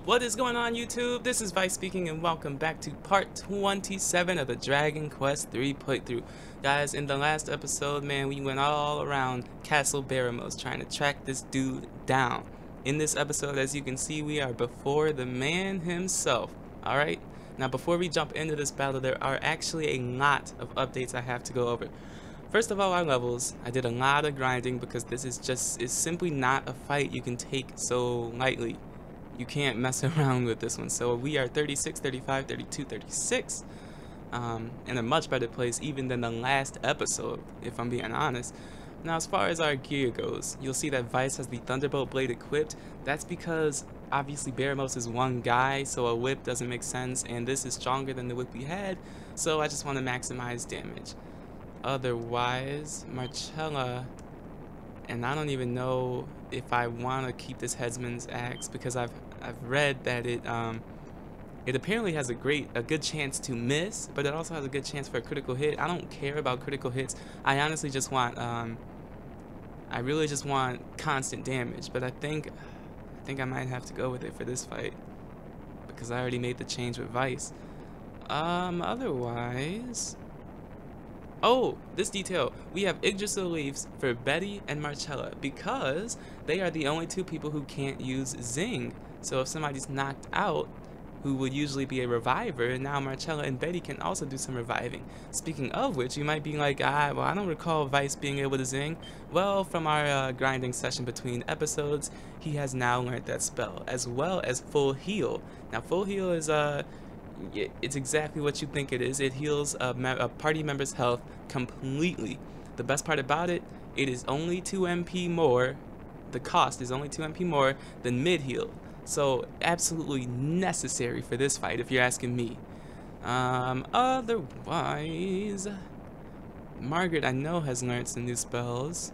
What is going on, YouTube? This is Vyse speaking, and welcome back to part 27 of the Dragon Quest 3 playthrough. Guys, in the last episode, man, we went all around Castle Baramos trying to track this dude down. In this episode, as you can see, we are before the man himself. Alright? Now, before we jump into this battle, there are actually a lot of updates I have to go over. First of all, our levels. I did a lot of grinding because this is simply not a fight you can take so lightly. You can't mess around with this one. So we are 36, 35, 32, 36 in a much better place even than the last episode, if I'm being honest. Now, as far as our gear goes, you'll see that Vyse has the Thunderbolt blade equipped. That's because obviously Baramos is one guy, so a whip doesn't make sense, and this is stronger than the whip we had, so I just want to maximize damage. Otherwise, Marcella, and I don't even know if I want to keep this headsman's axe because I've read that it apparently has a good chance to miss, but it also has a good chance for a critical hit. I don't care about critical hits. I honestly just want I really just want constant damage, but I think I might have to go with it for this fight because I already made the change with Vyse. Otherwise, oh, this detail. We have Yggdrasil leaves for Betty and Marcella because they are the only two people who can't use Zing. So if somebody's knocked out, who would usually be a reviver, now Marcella and Betty can also do some reviving. Speaking of which, you might be like, well, I don't recall Vyse being able to Zing. Well, from our grinding session between episodes, he has now learned that spell, as well as Full Heal. Now, Full Heal is it's exactly what you think it is. It heals a party member's health completely. The best part about it, it is only 2 MP more. The cost is only 2 MP more than mid heal. So absolutely necessary for this fight, if you're asking me. Otherwise, Margaret I know has learned some new spells.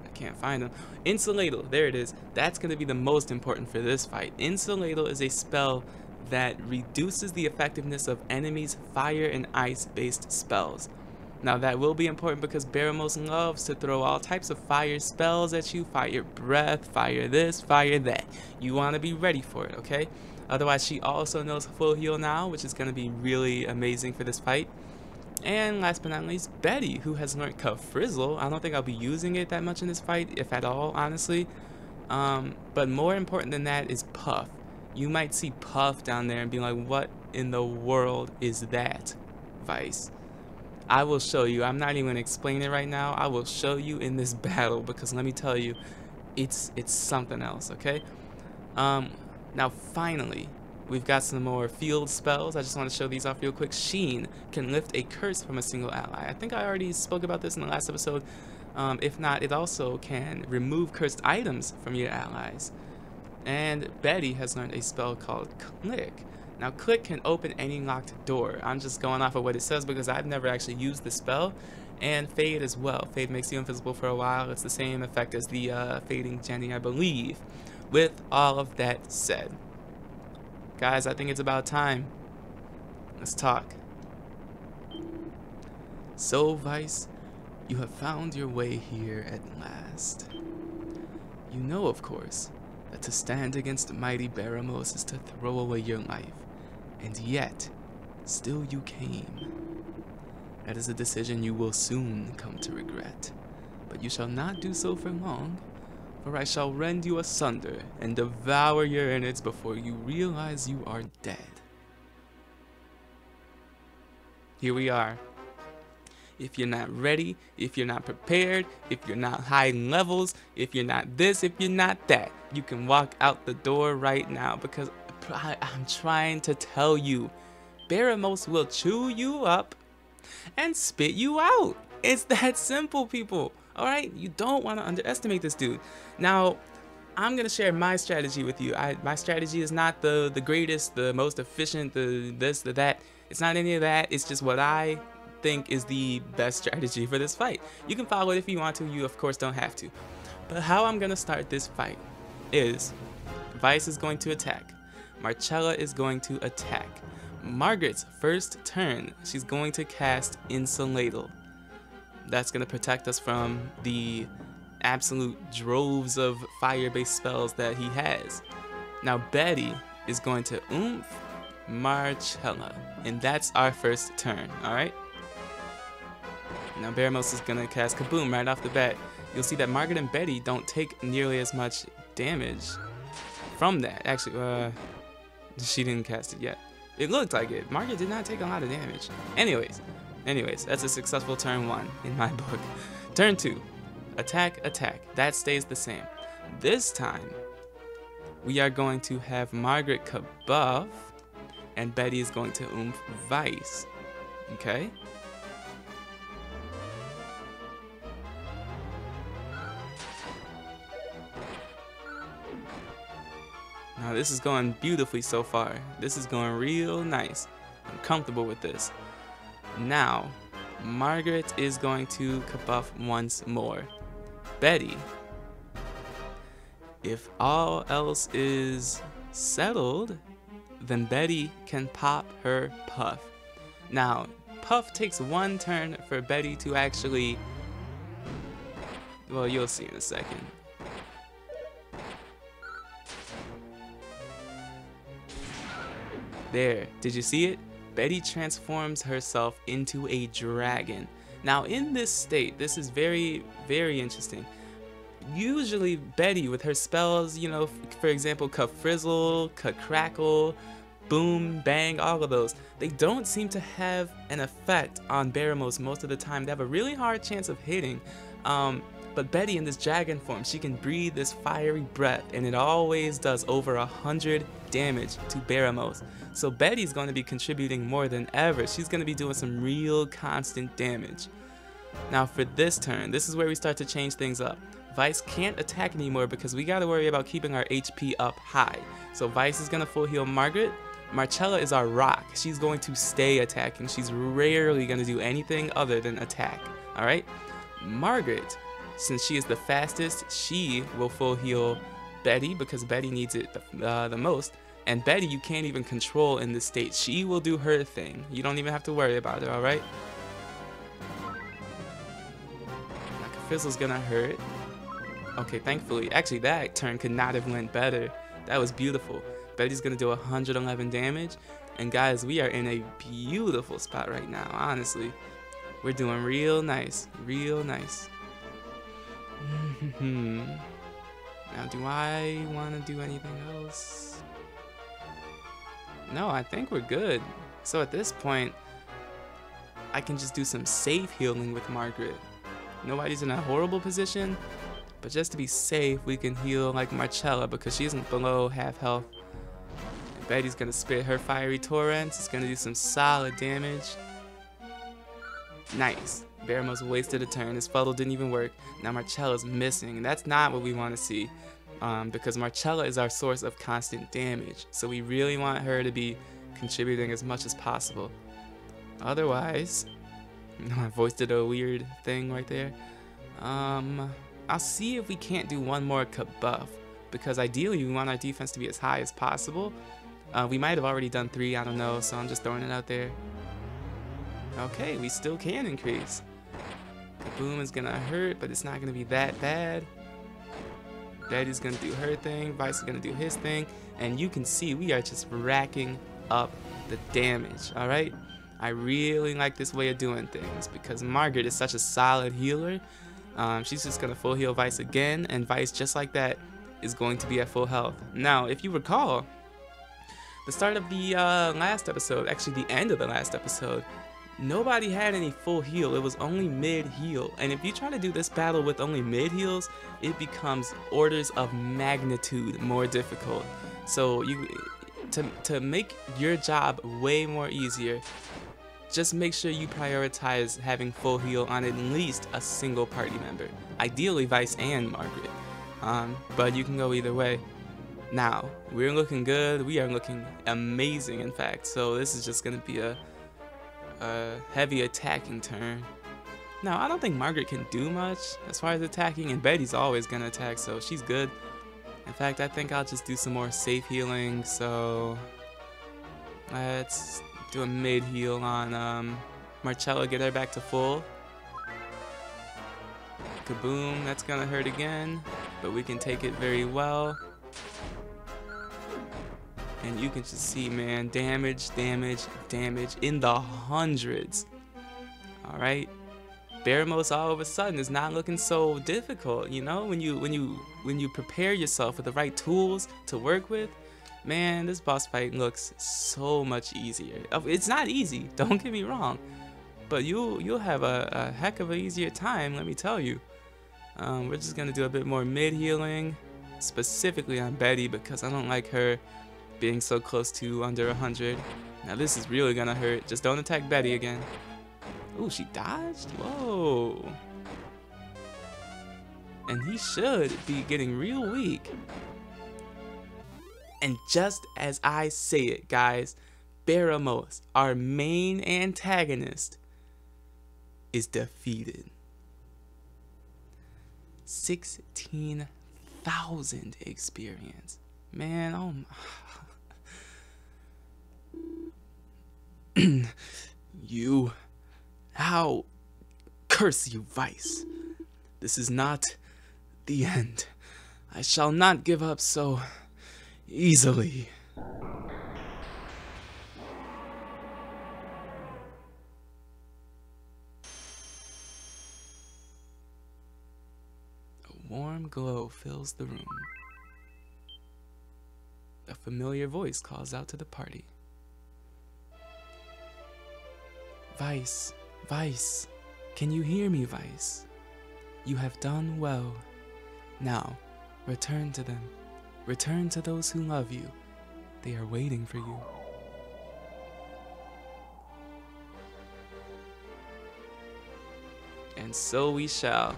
I can't find them. Insulatal, there it is. That's going to be the most important for this fight. Insulatal is a spell that reduces the effectiveness of enemies' fire and ice based spells. Now that will be important because Baramos loves to throw all types of fire spells at you. Fire breath, fire this, fire that. You want to be ready for it, okay? Otherwise, she also knows Full Heal now, which is going to be really amazing for this fight. And last but not least, Betty, who has learned Frizzle. I don't think I'll be using it that much in this fight, if at all, honestly. But more important than that is Puff. You might see Puff down there and be like, what in the world is that, Vyse? I will show you. I'm not even going to explain it right now. I will show you in this battle because let me tell you, it's something else, okay? Now finally, we've got some more field spells. I just want to show these off real quick. Sheen can lift a curse from a single ally. I think I already spoke about this in the last episode. If not, it also can remove cursed items from your allies. And Betty has learned a spell called Click. Now, Click can open any locked door. I'm just going off of what it says because I've never actually used the spell. And Fade as well. Fade makes you invisible for a while. It's the same effect as the Fading Jenny, I believe. With all of that said, guys, I think it's about time. Let's talk. So, Vyse, you have found your way here at last. You know, of course, that to stand against mighty Baramos is to throw away your life. And yet, still you came. That is a decision you will soon come to regret. But you shall not do so for long, for I shall rend you asunder and devour your innards before you realize you are dead. Here we are. If you're not ready, if you're not prepared, if you're not high levels, if you're not this, if you're not that, you can walk out the door right now because I'm trying to tell you, Baramos will chew you up and spit you out. It's that simple, people. All right, you don't want to underestimate this dude. Now, I'm gonna share my strategy with you. My strategy is not the greatest, the most efficient, the this, the that. It's not any of that. It's just what I think is the best strategy for this fight. You can follow it if you want to. You of course don't have to. But how I'm gonna start this fight is Vyse is going to attack. Marcella is going to attack. Margaret's first turn, she's going to cast Insulatal. That's going to protect us from the absolute droves of fire-based spells that he has. Now Betty is going to oomph Marcella, and that's our first turn, alright? Now Baramos is gonna cast Kaboom right off the bat. You'll see that Margaret and Betty don't take nearly as much damage from that. Actually, she didn't cast it yet. It looked like it. Margaret did not take a lot of damage. Anyways, that's a successful turn 1 in my book. Turn 2, attack, attack. That stays the same. This time, we are going to have Margaret kabuff, and Betty is going to oomph Vyse. Okay? Now this is going beautifully so far. This is going real nice. I'm comfortable with this. Now, Margaret is going to kabuff once more. Betty, if all else is settled, then Betty can pop her Puff. Now, Puff takes 1 turn for Betty to actually, well, you'll see in a second. There, did you see it? Betty transforms herself into a dragon. Now in this state, this is very, very interesting. Usually Betty with her spells, you know, for example, Ka-Frizzle, Ka-Crackle, Boom, Bang, all of those, they don't seem to have an effect on Baramos most of the time. They have a really hard chance of hitting. But Betty in this dragon form, she can breathe this fiery breath, and it always does over 100 damage to Baramos. So Betty's going to be contributing more than ever. She's going to be doing some real constant damage. Now for this turn, this is where we start to change things up. Vyse can't attack anymore because we got to worry about keeping our HP up high. So Vyse is going to full heal Margaret. Marcella is our rock. She's going to stay attacking. She's rarely going to do anything other than attack. Alright? Margaret, since she is the fastest, she will full heal Betty because Betty needs it the most. And Betty you can't even control in this state. She will do her thing. You don't even have to worry about it, alright? Like a fizzle's gonna hurt. Okay, thankfully. Actually, that turn could not have went better. That was beautiful. Betty's gonna do 111 damage. And guys, we are in a beautiful spot right now, honestly. We're doing real nice. Real nice. Now, do I want to do anything else? No, I think we're good. So at this point, I can just do some safe healing with Margaret. Nobody's in a horrible position, but just to be safe, we can heal like Marcella because she isn't below half health. And Betty's gonna spit her fiery torrents. It's gonna do some solid damage. Nice. Baramos wasted a turn. His fuddle didn't even work. Now Marcella's missing, and that's not what we want to see. Because Marcella is our source of constant damage, so we really want her to be contributing as much as possible. Otherwise, my voice did a weird thing right there. I'll see if we can't do one more kabuff, because ideally we want our defense to be as high as possible. We might have already done 3, I don't know, so I'm just throwing it out there. Okay, we still can increase. Kaboom is gonna hurt, but it's not gonna be that bad. Betty's gonna do her thing, Vyse is gonna do his thing, and you can see we are just racking up the damage, alright? I really like this way of doing things because Margaret is such a solid healer. She's just gonna full heal Vyse again, and Vyse, just like that, is going to be at full health. Now, if you recall, the start of the last episode, actually the end of the last episode, nobody had any full heal. It was only mid heal, and if you try to do this battle with only mid heals, it becomes orders of magnitude more difficult. So to make your job way more easier, just make sure you prioritize having full heal on at least a single party member, ideally Vyse and Margaret, but you can go either way. Now we're looking good. We are looking amazing, in fact. So this is just gonna be a heavy attacking turn. Now, I don't think Margaret can do much as far as attacking, and Betty's always gonna attack, so she's good. In fact, I think I'll just do some more safe healing, so let's do a mid heal on Marcella, get her back to full. Kaboom, that's gonna hurt again, but we can take it very well. And you can just see, man, damage in the hundreds. Alright? Baramos all of a sudden is not looking so difficult, you know? When you prepare yourself with the right tools to work with, man, this boss fight looks so much easier. It's not easy, don't get me wrong, but you'll have a heck of an easier time, let me tell you. We're just gonna do a bit more mid healing, specifically on Betty, because I don't like her being so close to under 100. Now this is really gonna hurt. Just don't attack Betty again. Ooh, she dodged? Whoa. And he should be getting real weak. And just as I say it, guys, Baramos, our main antagonist, is defeated. 16,000 experience. Man, oh my. How curse you, Vyse. This is not the end. I shall not give up so easily. A warm glow fills the room. A familiar voice calls out to the party. Vyse, Vyse, can you hear me, Vyse? You have done well. Now, return to them. Return to those who love you. They are waiting for you. And so we shall.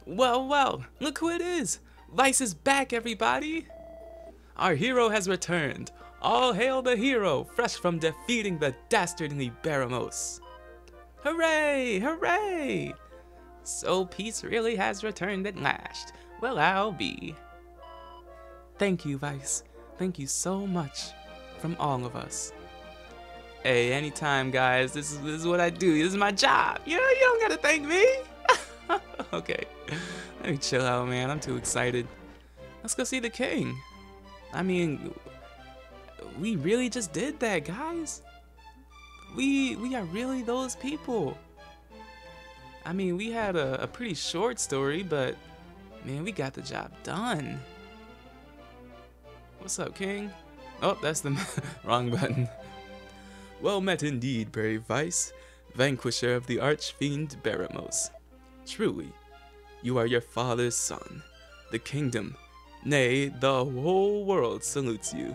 Well, look who it is! Vyse is back, everybody! Our hero has returned. All hail the hero, fresh from defeating the dastardly Baramos. Hooray! Hooray! So peace really has returned at last. Well, I'll be. Thank you, Vyse. Thank you so much from all of us. Hey, anytime, guys. This is what I do. This is my job. You don't gotta thank me. Okay, let me chill out, man. I'm too excited. Let's go see the king. I mean, we really just did that, guys. We are really those people. I mean, we had a pretty short story, but man, we got the job done. What's up, king? Oh, that's the wrong button. Well met indeed, brave Vyse, vanquisher of the archfiend Baramos. Truly, you are your father's son. The kingdom, nay, the whole world salutes you.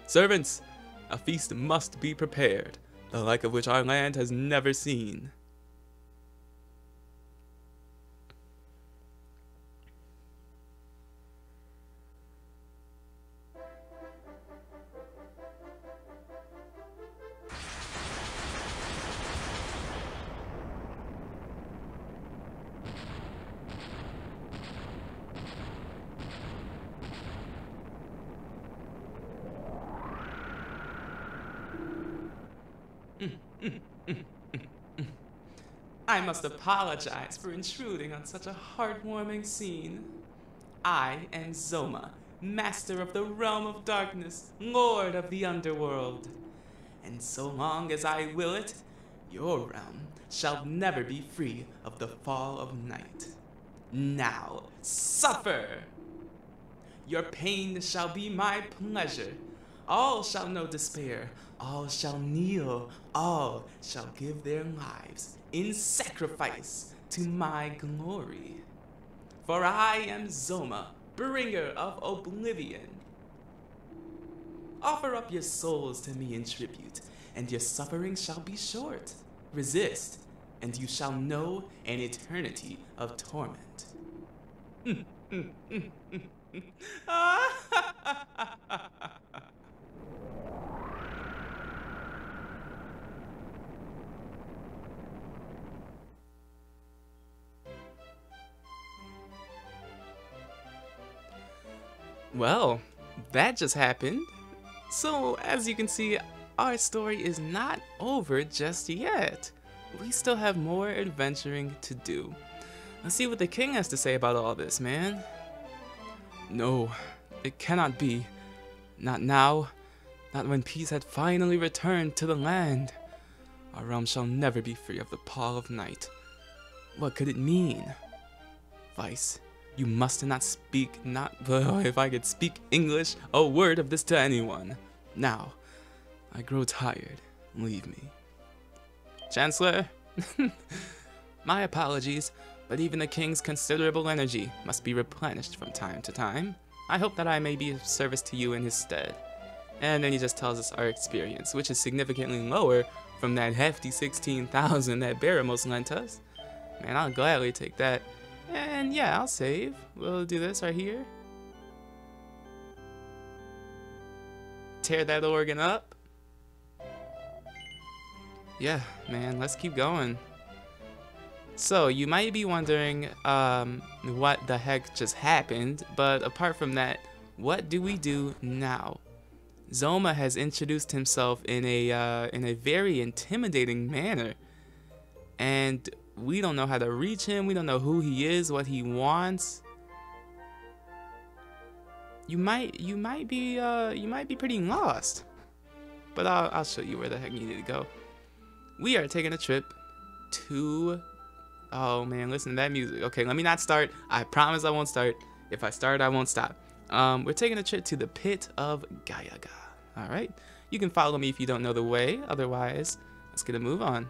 Servants, a feast must be prepared, the like of which our land has never seen. I must apologize for intruding on such a heartwarming scene. I am Zoma, master of the realm of darkness, lord of the underworld. And so long as I will it, your realm shall never be free of the fall of night. Now, suffer! Your pain shall be my pleasure. All shall know despair, all shall kneel, all shall give their lives in sacrifice to my glory. For I am Zoma, bringer of oblivion. Offer up your souls to me in tribute, and your suffering shall be short. Resist, and you shall know an eternity of torment. Well, that just happened. So, as you can see, our story is not over just yet. We still have more adventuring to do. Let's see what the king has to say about all this, man. No, it cannot be. Not now. Not when peace had finally returned to the land. Our realm shall never be free of the pall of night. What could it mean? Vyse, you must not speak, if I could speak English, a word of this to anyone. Now, I grow tired. Leave me. Chancellor? My apologies, but even the king's considerable energy must be replenished from time to time. I hope that I may be of service to you in his stead. And then he just tells us our experience, which is significantly lower from that hefty 16,000 that Baramos lent us. Man, I'll gladly take that. And yeah, I'll save. We'll do this right here. Tear that organ up. Yeah, man, let's keep going. So, you might be wondering what the heck just happened, but apart from that, what do we do now? Zoma has introduced himself in a very intimidating manner, and we don't know how to reach him. We don't know who he is, what he wants. You might be pretty lost, but I'll show you where the heck you need to go. We are taking a trip to. Oh man, listen to that music. Okay, let me not start. I promise I won't start. If I start, I won't stop. We're taking a trip to the pit of Gayaga. All right, you can follow me if you don't know the way. Otherwise, let's get a move on.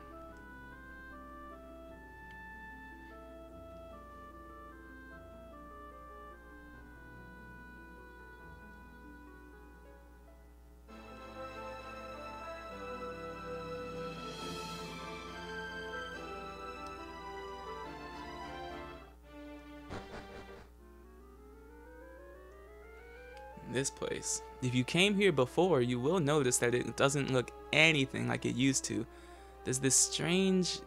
This place. If you came here before, you will notice that it doesn't look anything like it used to. There's this strange,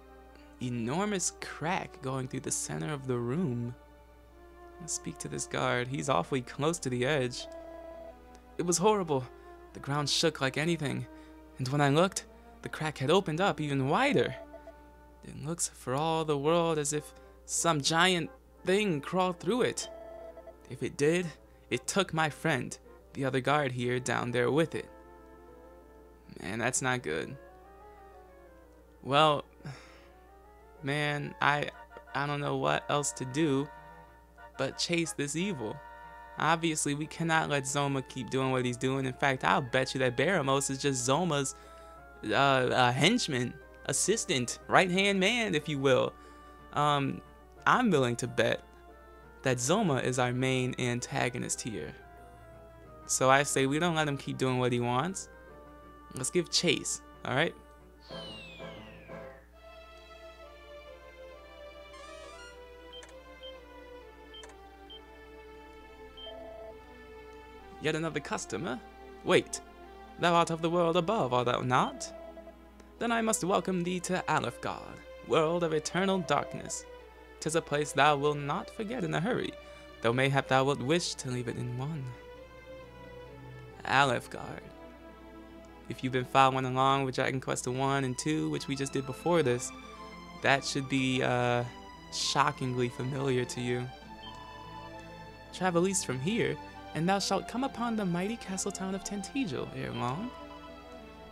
enormous crack going through the center of the room. Let's speak to this guard. He's awfully close to the edge. It was horrible. The ground shook like anything, and when I looked, the crack had opened up even wider. It looks for all the world as if some giant thing crawled through it. If it did, it took my friend, the other guard here, down there with it. Man, that's not good. Well, man, I don't know what else to do but chase this evil. Obviously, we cannot let Zoma keep doing what he's doing. In fact, I'll bet you that Baramos is just Zoma's henchman, assistant, right-hand man, if you will. I'm willing to bet that Zoma is our main antagonist here. So I say we don't let him keep doing what he wants. Let's give chase, alright? Yet another customer? Wait, thou art of the world above, art thou not? Then I must welcome thee to Aliahan, world of eternal darkness. 'Tis a place thou wilt not forget in a hurry, though mayhap thou wilt wish to leave it in one. Aliahan. If you've been following along with Dragon Quest 1 and 2, which we just did before this, that should be shockingly familiar to you. Travel east from here, and thou shalt come upon the mighty castle town of Tentigel ere long.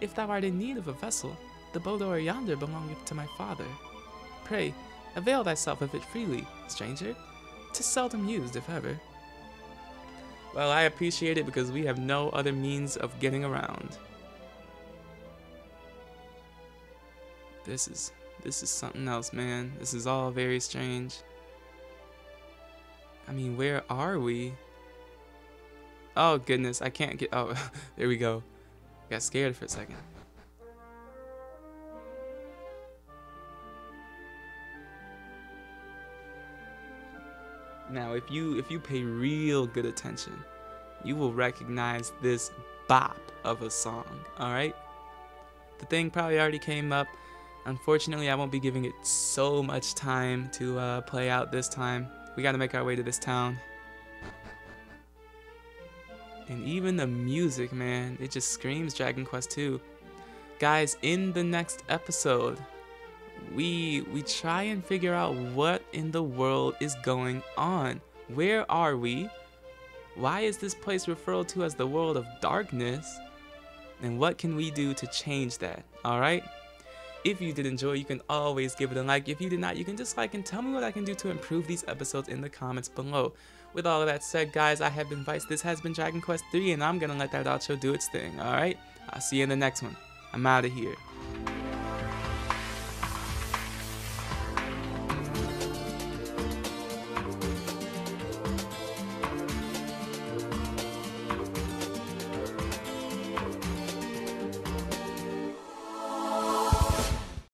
If thou art in need of a vessel, the boat o'er yonder belongeth to my father. Pray, avail thyself of it freely, stranger. 'Tis seldom used, if ever. Well, I appreciate it because we have no other means of getting around. This is something else, man. This is all very strange. I mean, where are we? Oh goodness, I can't get. Oh, there we go. Got scared for a second. Now, if you pay real good attention, you will recognize this bop of a song, alright? The thing probably already came up. Unfortunately, I won't be giving it so much time to play out this time. We gotta make our way to this town. And even the music, man, it just screams Dragon Quest 2. Guys, in the next episode, we try and figure out what in the world is going on. Where are we? Why is this place referred to as the world of darkness? And what can we do to change that? Alright? If you did enjoy, you can always give it a like. If you did not, you can dislike and tell me what I can do to improve these episodes in the comments below. With all of that said, guys, I have been Vyse. This has been Dragon Quest III, and I'm gonna let that outro do its thing, alright? I'll see you in the next one. I'm out of here.